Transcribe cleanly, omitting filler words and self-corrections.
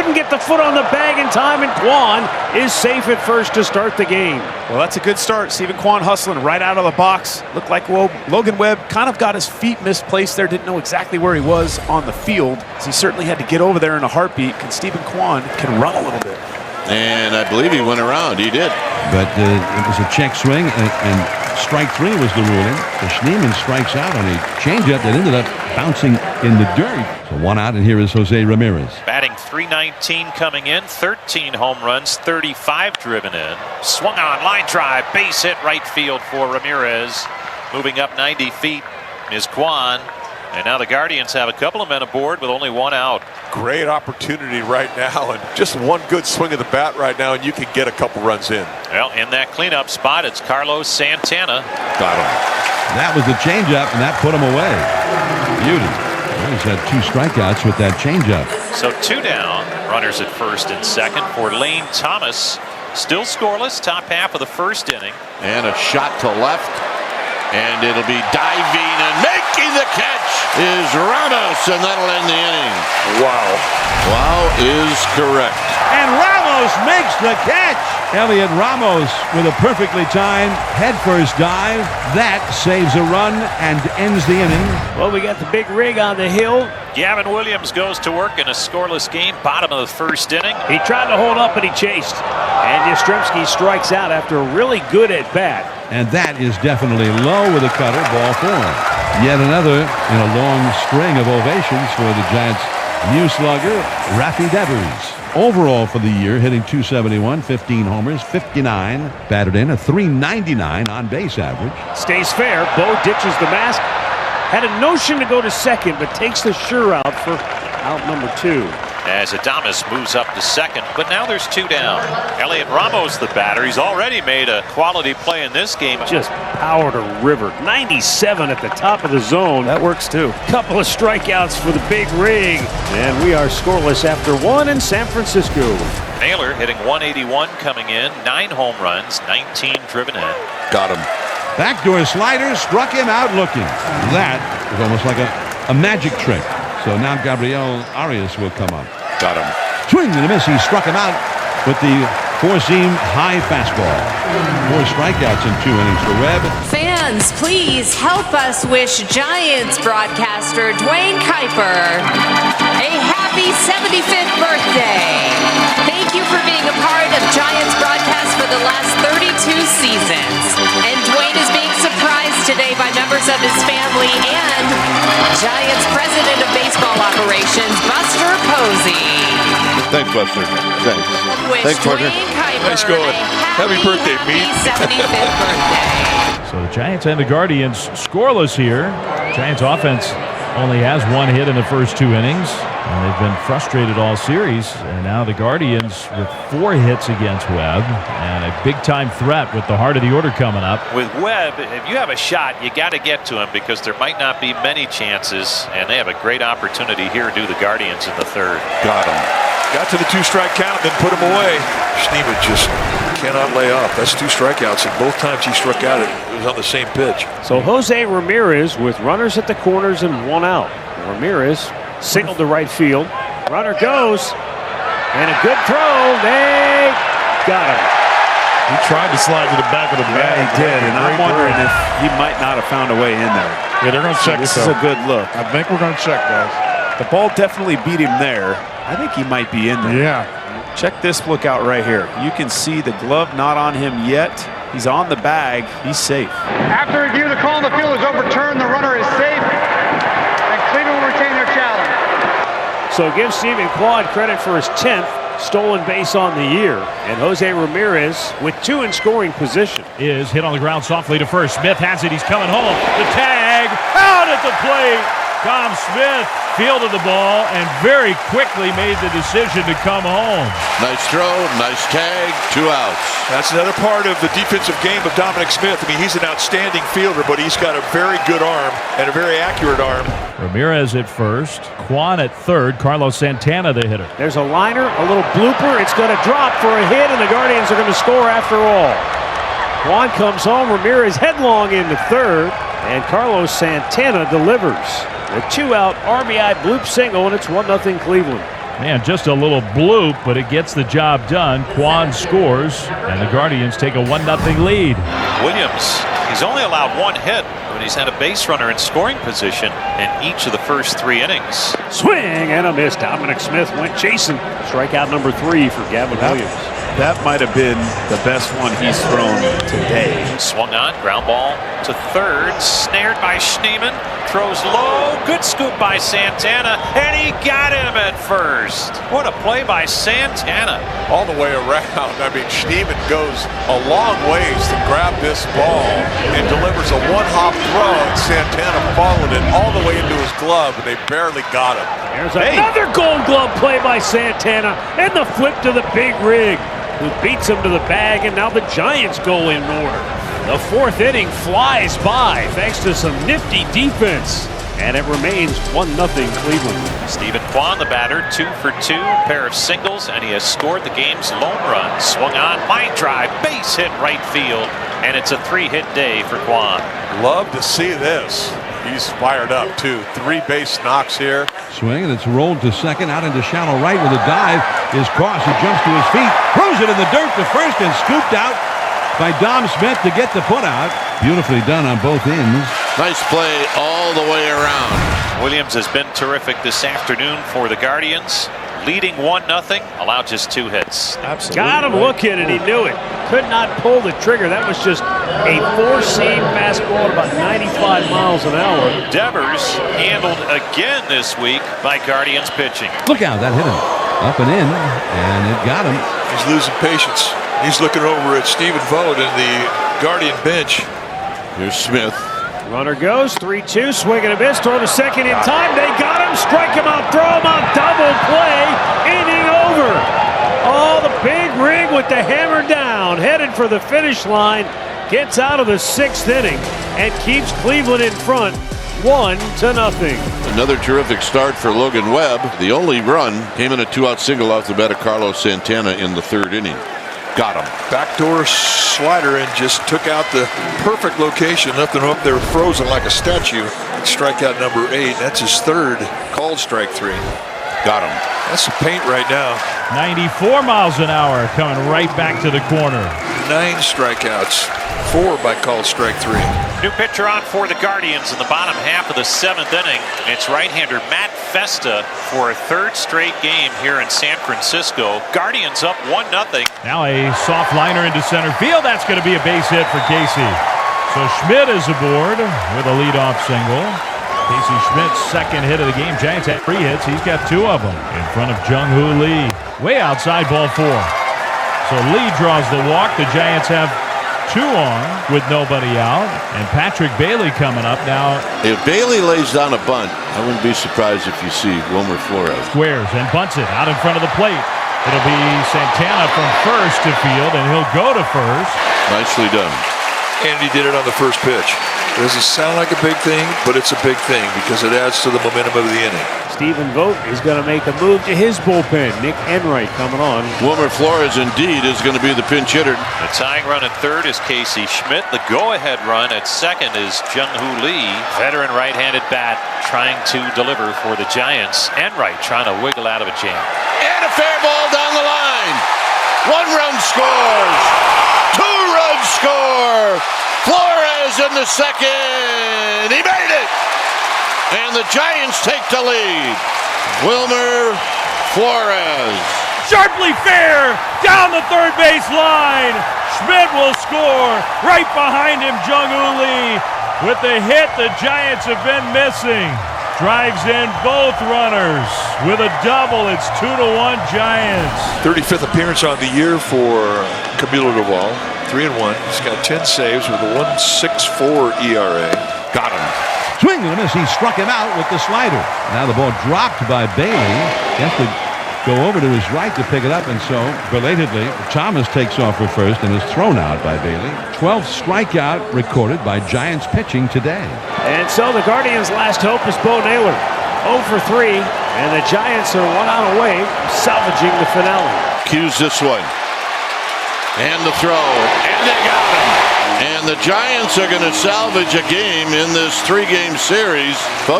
Couldn't get the foot on the bag in time, and Kwan is safe at first to start the game. Well, that's a good start. Stephen Kwan hustling right out of the box. Looked like Logan Webb kind of got his feet misplaced there. Didn't know exactly where he was on the field. So he certainly had to get over there in a heartbeat. Can Stephen Kwan can run a little bit. And I believe he went around. He did. But it was a check swing, and strike three was the ruling. So Schneemann strikes out on a changeup that ended up bouncing in the dirt. So one out, and here is Jose Ramirez. Batting .319 coming in, 13 home runs, 35 driven in. Swung on, line drive, base hit right field for Ramirez. Moving up 90 feet is Kwan. And now the Guardians have a couple of men aboard with only one out. Great opportunity right now, and just one good swing of the bat right now, and you can get a couple runs in. Well, in that cleanup spot, it's Carlos Santana. Got him. That was the changeup, and that put him away. Beauty. Well, he's had 2 strikeouts with that changeup. So 2 down. Runners at first and second for Lane Thomas. Still scoreless, top half of the first inning. And a shot to left. And it'll be diving and making the catch is Ramos, and that'll end the inning. Wow. Wow is correct. And Ramos makes the catch. Elliot Ramos with a perfectly timed headfirst dive. That saves a run and ends the inning. Well, we got the big rig on the hill. Gavin Williams goes to work in a scoreless game, bottom of the first inning. He tried to hold up, but he chased. And Yastrzemski strikes out after a really good at-bat. And that is definitely low with a cutter, ball 4. Yet another in a long string of ovations for the Giants' new slugger, Rafi Devers. Overall for the year, hitting .271, 15 homers, 59 batted in, a .399 on base average. Stays fair. Bo ditches the mask. Had a notion to go to second, but takes the sure out for out number 2. As Adames moves up to second, but now there's 2 down. Elliot Ramos, the batter. He's already made a quality play in this game. Just powered a river. 97 at the top of the zone. That works too. Couple of strikeouts for the big rig. And we are scoreless after 1 in San Francisco. Naylor hitting .181 coming in, 9 home runs, 19 driven in. Got him. Backdoor slider struck him out looking. That was almost like a magic trick. So now Gabriel Arias will come up. Got him. Swing and a miss. He struck him out with the 4-seam high fastball. 4 strikeouts in 2 innings for Webb. Fans, please help us wish Giants broadcaster Dwayne Kuiper a happy 75th birthday. Thank you for being a part of Giants broadcast for the last 32 seasons. And Dwayne is being surprised today by members of his family and Giants president of baseball operations, Buster Posey. Thanks, Buster. Thanks. Thanks, partner. Nice going. Happy birthday, Meat. 75th birthday. So the Giants and the Guardians scoreless here. Giants offense only has 1 hit in the first 2 innings. And they've been frustrated all series. And now the Guardians with 4 hits against Webb. And a big-time threat with the heart of the order coming up. With Webb, if you have a shot, you got to get to him because there might not be many chances. And they have a great opportunity here to do the Guardians in the 3rd. Got him. Got to the 2-strike count, then put him away. Schneemann just cannot lay off. That's 2 strikeouts, and both times he struck out, it was on the same pitch. So Jose Ramirez with runners at the corners and 1 out. Ramirez signaled to right field. Runner goes, and a good throw. They got him. He tried to slide to the back of the bag. Yeah, he did, and I'm wondering if he might not have found a way in there. Yeah, they're going to check. This is a good look. I think we're going to check, guys. The ball definitely beat him there. I think he might be in there. Yeah. Check this lookout right here. You can see the glove not on him yet. He's on the bag. He's safe. After review, the call on the field is overturned. The runner is safe, and Cleveland will retain their challenge. So give Stephen Kwan credit for his 10th stolen base on the year. And Jose Ramirez with 2 in scoring position. Is hit on the ground softly to first. Smith has it. He's coming home. The tag out at the plate. Tom Smith fielded the ball and very quickly made the decision to come home. Nice throw, nice tag, 2 outs. That's another part of the defensive game of Dominic Smith. I mean, he's an outstanding fielder, but he's got a very good arm and a very accurate arm. Ramirez at first, Kwan at 3rd, Carlos Santana the hitter. There's a liner, a little blooper. It's going to drop for a hit, and the Guardians are going to score after all. Kwan comes home, Ramirez headlong into 3rd, and Carlos Santana delivers. A 2-out RBI bloop single, and it's 1-0 Cleveland. Man, just a little bloop, but it gets the job done. Kwan scores, and the Guardians take a 1-0 lead. Williams, he's only allowed one hit, but he's had a base runner in scoring position in each of the first 3 innings. Swing and a miss. Dominic Smith went chasing. Strikeout number 3 for Gavin Williams. That might have been the best one he's thrown today. Swung on, ground ball to third, snared by Schneemann, throws low, good scoop by Santana, and he got him at first. What a play by Santana. All the way around. I mean, Schneemann goes a long ways to grab this ball and delivers a one-hop throw, and Santana followed it all the way into his glove, and they barely got him. There's another Gold Glove play by Santana, and the flip to the big rig, who beats him to the bag, and now the Giants go in order. The 4th inning flies by thanks to some nifty defense, and it remains 1-0 Cleveland. Stephen Kwan, the batter, 2 for 2, pair of singles, and he has scored the game's lone run. Swung on, line drive, base hit right field, and it's a 3-hit day for Kwan. Love to see this. He's fired up, too. 3 base knocks here. Swing, and it's rolled to second, out into shallow right with a dive. Is Cross, he jumps to his feet, throws it in the dirt to first, and scooped out by Dom Smith to get the put out. Beautifully done on both ends. Nice play all the way around. Williams has been terrific this afternoon for the Guardians. Leading 1-0, allowed just 2 hits. Absolutely. Got him looking, and he knew it. Could not pull the trigger. That was just a 4-seam fastball at about 95 miles an hour. Devers handled again this week by Guardians pitching. Look out, that hit him. Up and in, and it got him. He's losing patience. He's looking over at Stephen Vogt in the Guardian bench. Here's Smith. Runner goes, 3-2, swing and a miss, throw to second in time. They got him, strike him out, throw him out, double play, inning over. Oh, the big rig with the hammer down, headed for the finish line, gets out of the 6th inning and keeps Cleveland in front 1-0. Another terrific start for Logan Webb. The only run came in a 2-out single off the bat of Carlos Santana in the 3rd inning. Got him. Backdoor slider and just took out the perfect location. Left him up there frozen like a statue. Strikeout number 8. That's his 3rd. Called strike 3. Got him. That's some paint right now. 94 miles an hour coming right back to the corner. 9 strikeouts. 4 by called strike 3. New pitcher on for the Guardians in the bottom half of the 7th inning. It's right-hander Matt Festa for a 3rd straight game here in San Francisco. Guardians up 1-0. Now a soft liner into center field. That's going to be a base hit for Casey. So Schmidt is aboard with a leadoff single. Casey Schmidt's 2nd hit of the game. Giants had 3 hits. He's got 2 of them in front of Jung-Hoo Lee. Way outside, ball 4. So Lee draws the walk. The Giants have 2 on with nobody out, and Patrick Bailey coming up now. If Bailey lays down a bunt, I wouldn't be surprised if you see Wilmer Flores. Squares and bunts it out in front of the plate. It'll be Santana from first to field, and he'll go to first. Nicely done. And he did it on the first pitch. It doesn't sound like a big thing, but it's a big thing because it adds to the momentum of the inning. Stephen Vogt is going to make a move to his bullpen. Nick Enright coming on. Wilmer Flores indeed is going to be the pinch hitter. The tying run at 3rd is Casey Schmidt. The go-ahead run at 2nd is Jung-Hoo Lee. Veteran right-handed bat trying to deliver for the Giants. Enright trying to wiggle out of a jam. And a fair ball down the line. 1 run scores. 2 runs score. Flores in the 2nd. He made it. And the Giants take the lead. Wilmer Flores. Sharply fair down the 3rd base line. Schmidt will score. Right behind him, Jung-Hoo Lee with the hit the Giants have been missing. Drives in both runners with a double. It's 2-1 Giants. 35th appearance on the year for Camilo Doval. 3-1. He's got 10 saves with a 1.64 ERA. Got him. Swing and a miss. He struck him out with the slider. Now the ball dropped by Bailey. He has to go over to his right to pick it up, and so, belatedly, Thomas takes off for first and is thrown out by Bailey. 12th strikeout recorded by Giants pitching today. And so the Guardians' last hope is Bo Naylor. 0 for 3, and the Giants are 1 out away, salvaging the finale. Cues this one. And the throw. And they got him. And the Giants are going to salvage a game in this 3-game series. Folks.